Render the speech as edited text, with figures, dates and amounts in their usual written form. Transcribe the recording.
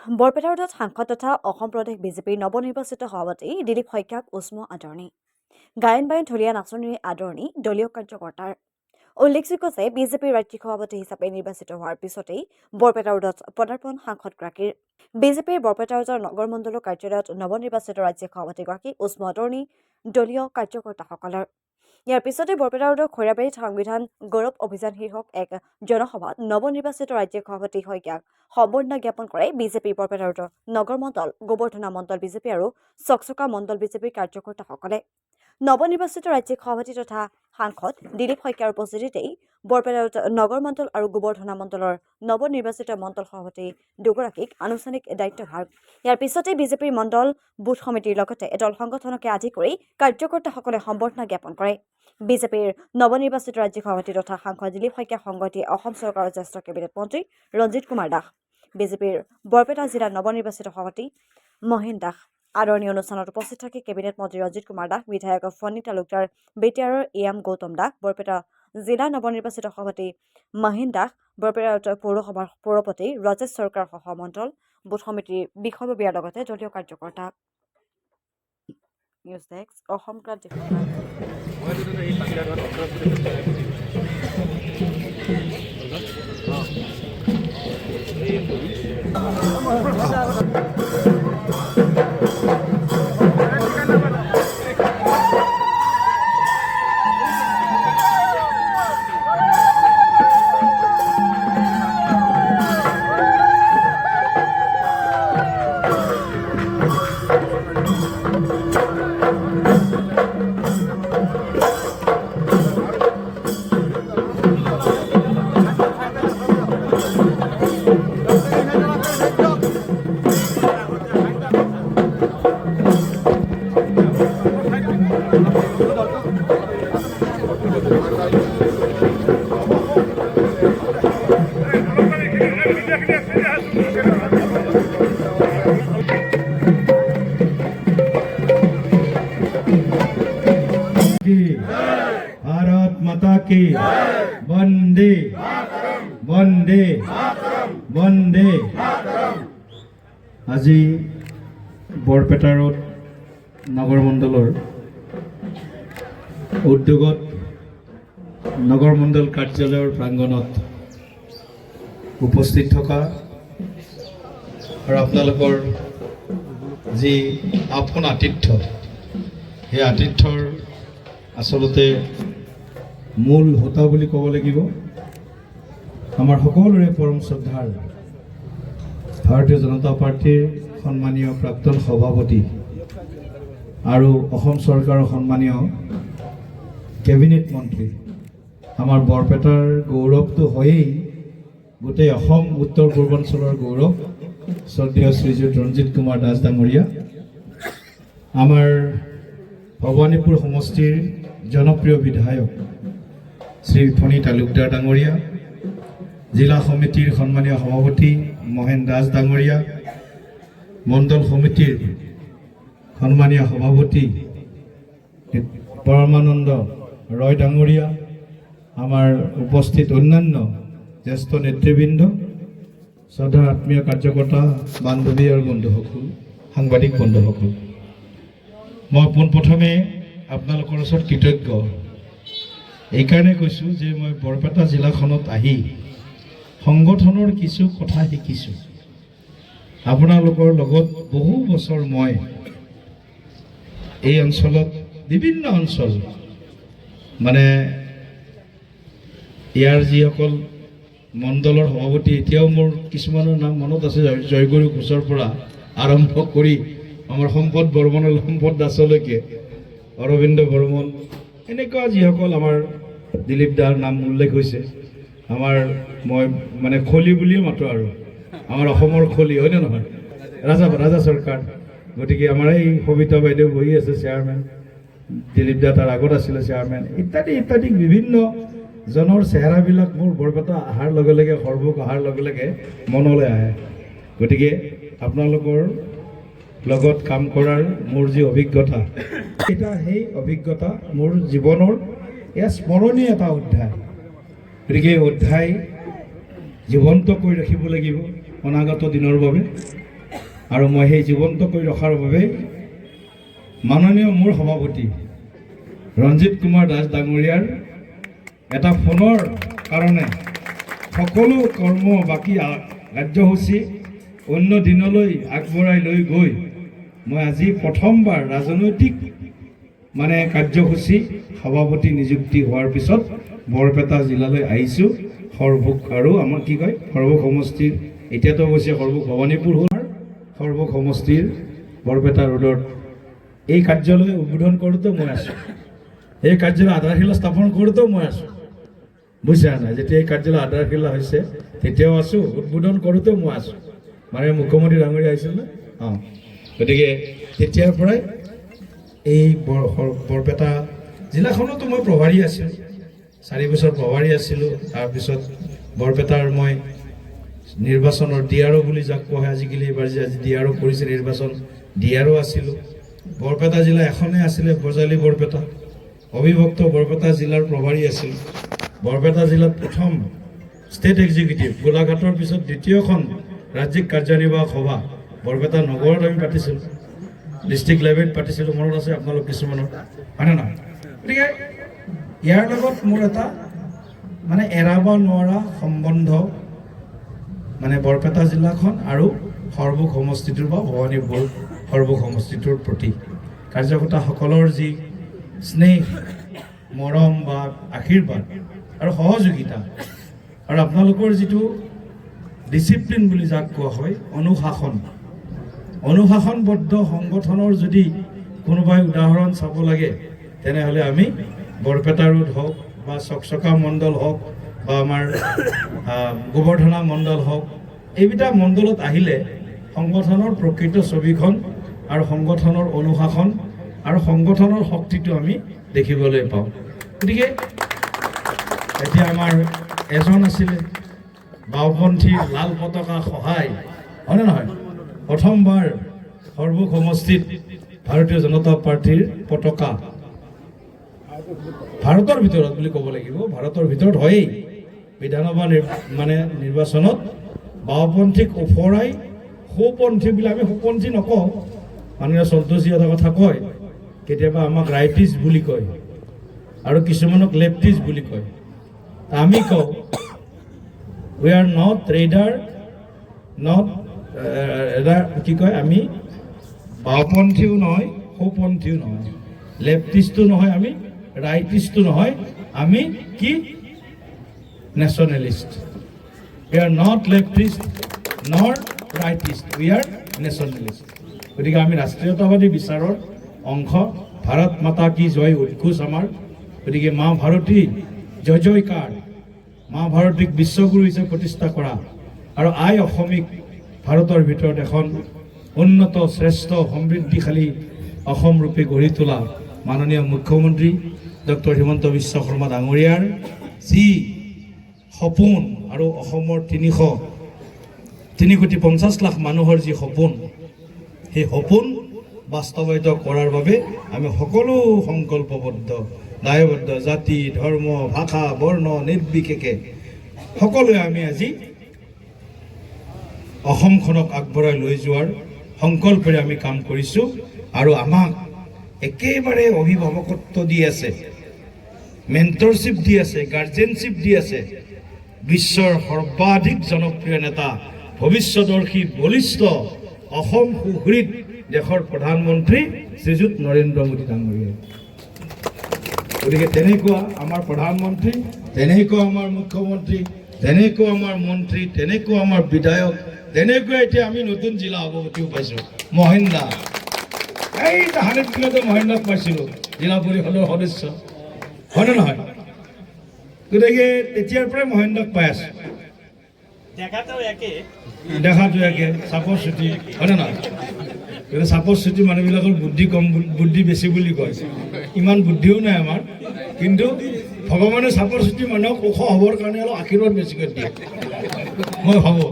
বৰপেটা ৰোডত সাংসদ তথা অসম প্ৰদেশ বিজেপিৰ নৱনিৰ্বাচিত সভাপতি দিলীপ শইকীয়াক উষ্ম আদৰণি গায়ন বায়ন ঢুলীয়া নাচনীৰে আদৰণি দলীয় কাৰ্যকৰ্তাৰ উল্লেখযোগ্য যে বিজেপিৰ ৰাজ্যিক সভাপতি হিচাপে নিৰ্বাচিত হোৱাৰ পিছতেই বৰপেটা ৰোডত পদাৰ্পণ সাংসদগৰাকীৰ বিজেপিৰ বৰপেটা ৰোডৰ নগৰ মণ্ডলৰ কাৰ্যালয়ত নৱনিৰ্বাচিত ৰাজ্যিক সভাপতিগৰাকীক উষ্ম আদৰণি দলীয় কাৰ্যকৰ্তাসকলৰ ইয়াৰ পিছতে বৰপেটা ৰোডৰ খৈৰাবাৰীত সংবিধান গৌৰৱ অভিযান শীৰ্ষক এক জনসভাত নৱনিৰ্বাচিত ৰাজ্যিক সভাপতি শইকীয়াক সম্বৰ্ধনা জ্ঞাপন কৰে বিজেপিৰ বৰপেটা ৰোডৰ নগৰ মণ্ডল গোবৰ্ধনা মণ্ডল বিজেপি আৰু চকচকা মণ্ডল বিজেপিৰ কাৰ্যকৰ্তাসকলে নৱনিৰ্বাচিত ৰাজ্যিক সভাপতি তথা সাংসদ দিলীপ শইকীয়াৰ উপস্থিতিতেই বৰপেটা ৰোড নগৰ মণ্ডল আৰু গোবৰ্ধনা মণ্ডলৰ নৱনিৰ্বাচিত মণ্ডল সভাপতি দুগৰাকীক আনুষ্ঠানিক দায়িত্বভাৰ ইয়াৰ পিছতে বিজেপিৰ মণ্ডল বুথ সমিতিৰ লগতে দল সংগঠনকে আদি কৰি কাৰ্যকৰ্তাসকলে সম্বৰ্ধনা জ্ঞাপন কৰে বিজেপিৰ নৱনিৰ্বাচিত ৰাজ্যিক সভাপতি তথা সাংসদ দিলীপ শইকীয়া সংগতি অসম চৰকাৰৰ জ্যেষ্ঠ কেবিনেট মন্ত্ৰী ৰঞ্জিত কুমাৰ দাস বিজেপিৰ বৰপেটা জিলাৰ নৱনিৰ্বাচিত সভাপতি মহিন দাস আদৰণি অনুষ্ঠানত উপস্থিত থাকি কেবিনেট মন্ত্ৰী ৰঞ্জিত কুমাৰ দাস বিধায়ক ফণী তালুকদাৰ বিটিআৰৰ এম গৌতম দাস বৰপেটা জিলা নৱনিৰ্বাচিত সভাপতি মহিন দাস বৰপেটা পৌৰসভাৰ পৌৰপতি ৰাজেশ চৰকাৰ সহ মণ্ডল বুথ সমিতিৰ বিষয়ববীয়াৰ লগতে দলীয় কাৰ্যকৰ্তা নিউজ ডেস্ক অসম ক্ৰান্তি भारत माता की वंदे वंदे वंदे আজি বৰপেটা ৰোড নগৰ মণ্ডলৰ উদ্যোগত নগৰ মণ্ডল কাৰ্যালয়ৰ প্ৰাংগণত উপস্থিত থকা আৰু আপোনালোকৰ যি আপোন আতিথ্য সেই আতিথ্যৰ আচলতে মূল হোতা বুলি ক'ব লাগিব আমাৰ সকলোৰে পৰম শ্ৰদ্ধাৰ ভাৰতীয় জনতা পাৰ্টিৰ সন্মানীয় প্ৰাক্তন সভাপতি আৰু অসম চৰকাৰৰ সন্মানীয় কেবিনেট মন্ত্ৰী আমাৰ বৰপেটাৰ গৌৰৱটো হয়েই গোটেই অসম উত্তৰ পূৰ্বাঞ্চলৰ গৌৰৱ শ্ৰদ্ধেয় শ্ৰীযুত ৰঞ্জিত কুমাৰ দাস ডাঙৰীয়া আমাৰ ভৱানীপুৰ সমষ্টিৰ জনপ্ৰিয় বিধায়ক শ্ৰী ফণী তালুকদাৰ ডাঙৰীয়া জিলা সমিতিৰ সন্মানীয় সভাপতি মহেন দাস ডাঙৰীয়া মণ্ডল সমিতিৰ সন্মানীয় সভাপতি পৰমানন্দ ৰয় ডাঙৰীয়া আমাৰ উপস্থিত অন্যান্য জ্যেষ্ঠ নেতৃবৃন্দ শ্ৰদ্ধাৰ আত্মীয় কাৰ্যকৰ্তা বান্ধৱী আৰু বন্ধুসকল সাংবাদিক বন্ধুসকল মই পোনপ্ৰথমে আপোনালোকৰ ওচৰত কৃতজ্ঞ এইকাৰণে কৈছোঁ যে মই বৰপেটা জিলাখনত আহি সংগঠনৰ কিছু কথা শিকিছোঁ আপোনালোকৰ লগত বহু বছৰ মই এই অঞ্চলত বিভিন্ন অঞ্চল মানে ইয়াৰ যিসকল মণ্ডলৰ সভাপতি এতিয়াও মোৰ কিছুমানৰ নাম মনত আছে জয়গুৰু ঘোষৰ পৰা আৰম্ভ কৰি আমাৰ সম্পদ বৰ্মনৰ সম্পদ দাসলৈকে অৰবিন্দ বৰ্মন এনেকুৱা যিসকল আমাৰ দিলীপ দাৰ নাম উল্লেখ হৈছে আমাৰ মই মানে খলি বুলিও মাতো আৰু আমাৰ অসমৰ খলি হয়নে নহয় ৰাজা চৰকাৰ গতিকে আমাৰ এই সবিতা বাইদেউ বহি আছে চেয়াৰমেন দিলীপ দা তাৰ আগত আছিলে চেয়াৰমেন ইত্যাদি ইত্যাদি বিভিন্ন জনৰ চেহেৰাবিলাক মোৰ বৰপেটা অহাৰ লগে লগে সৰ্বক অহাৰ লগে লগে মনলৈ আহে গতিকে আপোনালোকৰ লগত কাম কৰাৰ মোৰ যি অভিজ্ঞতা এটা সেই অভিজ্ঞতা মোৰ জীৱনৰ এয়া স্মৰণীয় এটা অধ্যায় গতিকে অধ্যায় জীৱন্ত কৰি ৰাখিব লাগিব অনাগত দিনৰ বাবে আৰু মই সেই জীৱন্ত কৰি ৰখাৰ বাবে মাননীয় মোৰ সভাপতি ৰঞ্জিত কুমাৰ দাস ডাঙৰীয়াৰ এটা ফোনৰ কাৰণে সকলো কৰ্ম বাকী কাৰ্যসূচী অন্য দিনলৈ আগবঢ়াই লৈ গৈ মই আজি প্ৰথমবাৰ ৰাজনৈতিক কাৰ্যসূচী সভাপতি নিযুক্তি হোৱাৰ পিছত বৰপেটা জিলালৈ আহিছোঁ। সৰভোগ আৰু আমাৰ কি কয় সৰভোগ সমষ্টিৰ এতিয়াতো অৱশ্যে সৰভোগ ভৱানীপুৰ হ'ল সৰভোগ সমষ্টিৰ বৰপেটা ৰোডত এই কাৰ্যালয় উদ্বোধন কৰোঁতেও মই আছোঁ, এই কাৰ্যালয় আধাৰশিলা স্থাপন কৰোঁতেও মই আছোঁ। বুজিছা নাই, যেতিয়া এই কাৰ্যালয় আধাৰশিলা হৈছে তেতিয়াও আছোঁ, উদ্বোধন কৰোঁতেও মই আছোঁ। মুখ্যমন্ত্ৰী ডাঙৰীয়া আহিছিল ন, গতিকে তেতিয়াৰ পৰাই এই বৰপেটা জিলাখনতো মই প্ৰভাৰী আছিলোঁ, 4 বছৰ প্ৰভাৰী আছিলোঁ। তাৰপিছত বৰপেটাৰ মই নিৰ্বাচনৰ DRO বুলি যাক কোৱা হয় আজিকালি, এইবাৰ যে আজি DRO কৰিছে নিৰ্বাচন, DRO আছিলোঁ। বৰপেটা জিলা এখনেই আছিলে বজালী বৰপেটা, অবিভক্ত বৰপেটা জিলাৰ প্ৰভাৰী আছিলোঁ। বৰপেটা জিলাত প্ৰথম ষ্টেট এক্সিকিউটিভ, গোলাঘাটৰ পিছত দ্বিতীয়খন ৰাজ্যিক কাৰ্যনিৰ্বাহক সভা বৰপেটা নগৰত আমি পাতিছিলোঁ, ডিষ্ট্ৰিক্ট লেভেলত পাতিছিলোঁ, মনত আছে আপোনালোক কিছুমানৰ, হয়নে নহয়? গতিকে ইয়াৰ লগত মোৰ এটা এৰাব নোৱাৰা সম্বন্ধ বৰপেটা জিলাখন আৰু সৰভোগ সমষ্টিটোৰ বা ভৱানীপুৰ সৰভোগ সমষ্টিটোৰ প্ৰতি কাৰ্যকৰ্তাসকলৰ যি স্নেহ মৰম বা আশীৰ্বাদ আৰু সহযোগিতা আৰু আপোনালোকৰ যিটো ডিচিপ্লিন বুলি যাক কোৱা হয়, অনুশাসনবদ্ধ সংগঠনৰ যদি কোনোবাই উদাহৰণ চাব লাগে তেনেহ'লে আমি বৰপেটা ৰোড হওক বা চকচকা মণ্ডল হওক বা আমাৰ গোবৰ্ধনা মণ্ডল হওক, এইকেইটা মণ্ডলত আহিলে সংগঠনৰ প্ৰকৃত ছবিখন আৰু সংগঠনৰ অনুশাসন আৰু সংগঠনৰ শক্তিটো আমি দেখিবলৈ পাওঁ। গতিকে এতিয়া আমাৰ এজন আছিলে বাওঁপন্থী লাল পতাকা সহায়, হয়নে নহয়? প্ৰথমবাৰ সৰভোগ সমষ্টিত ভাৰতীয় জনতা পাৰ্টীৰ পতাকা ভাৰতৰ ভিতৰত বুলি ক'ব লাগিব, ভাৰতৰ ভিতৰত হয়েই বিধানসভা নিৰ্বাচনত বাওঁপন্থীক ওফৰাই সোঁপন্থী বুলি, আমি সোঁপন্থী নকওঁ, মানুহে সন্তোষী এটা কথা কয়, কেতিয়াবা আমাক ৰাইটিষ্ট বুলি কয় আৰু কিছুমানক লেফটিষ্ট বুলি কয়। আমি কওঁ we are not radar, not কি কয়, আমি বাওঁপন্থীও নহয় সোঁপন্থীও নহয়, লেফটিষ্টো নহয়, আমি ৰাইটিষ্টো নহয়, আমি কি nationalist. We are not leftist নৰ ৰাইটিষ্ট, উই আৰ নেশ্যনেলিষ্ট। গতিকে আমি ৰাষ্ট্ৰীয়তাবাদী বিচাৰৰ অংশ। ভাৰত মাতা কি জয় উৎঘোষ আমাৰ। গতিকে মা ভাৰতী জয় জয়কাৰ, মা ভাৰতীক বিশ্বগুৰু হিচাপে প্ৰতিষ্ঠা কৰা আৰু আই অসমীক ভাৰতৰ ভিতৰত এখন উন্নত শ্ৰেষ্ঠ সমৃদ্ধিশালী অসম ৰূপে গঢ়ি তোলা মাননীয় মুখ্যমন্ত্ৰী ডক্টৰ হিমন্ত বিশ্ব শৰ্মা ডাঙৰীয়াৰ যি সপোন আৰু অসমৰ 350,00,000 মানুহৰ যি সপোন, সেই সপোন বাস্তৱায়িত কৰাৰ বাবে আমি সকলো সংকল্পবদ্ধ, দায়বদ্ধ, জাতি ধৰ্ম ভাষা বৰ্ণ নিৰ্বিশেষে সকলোৱে আমি আজি অসমখনক আগবঢ়াই লৈ যোৱাৰ সংকল্পৰে আমি কাম কৰিছোঁ। আৰু আমাক একেবাৰে অভিভাৱকত্ব দি আছে, মেণ্টৰশ্বিপ দি আছে, গাৰ্জেনশ্বিপ দি আছে বিশ্বৰ সৰ্বাধিক জনপ্ৰিয় নেতা, ভৱিষ্যদৰ্শী বলিষ্ঠ অসম সুহৃদ দেশৰ প্ৰধানমন্ত্ৰী শ্ৰীযুত নৰেন্দ্ৰ মোদী ডাঙৰীয়াই। গতিকে তেনেকুৱা আমাৰ প্ৰধানমন্ত্ৰী, তেনেকুৱা আমাৰ মুখ্যমন্ত্ৰী, তেনেকুৱা আমাৰ মন্ত্ৰী, তেনেকুৱা আমাৰ বিধায়ক, তেনেকুৱা এতিয়া আমি নতুন জিলা সভাপতিও পাইছোঁ মহেন্দ্ৰা। এই তাহানিত দিনতে মহেন্দ্ৰাক পাইছিলোঁ জিলা পৰিষদৰ সদস্য, হয়নে নহয়? গতিকে তেতিয়াৰ পৰাই মহেন্দ্ৰাক পাই আছোঁ, দেখাটো একে, চাপৰ চুটি, হয়নে নহয়? গতিকে চাপৰ চুটি মানুহবিলাকৰ বুদ্ধি কম, বুদ্ধি বেছি বুলি কয়। ইমান বুদ্ধিও নাই আমাৰ, কিন্তু ভগৱানে চাপৰ চুটি মানুহক ওখ হ'বৰ কাৰণে অলপ আশীৰ্বাদ বেছিকৈ দিয়ে, মই ভাবোঁ।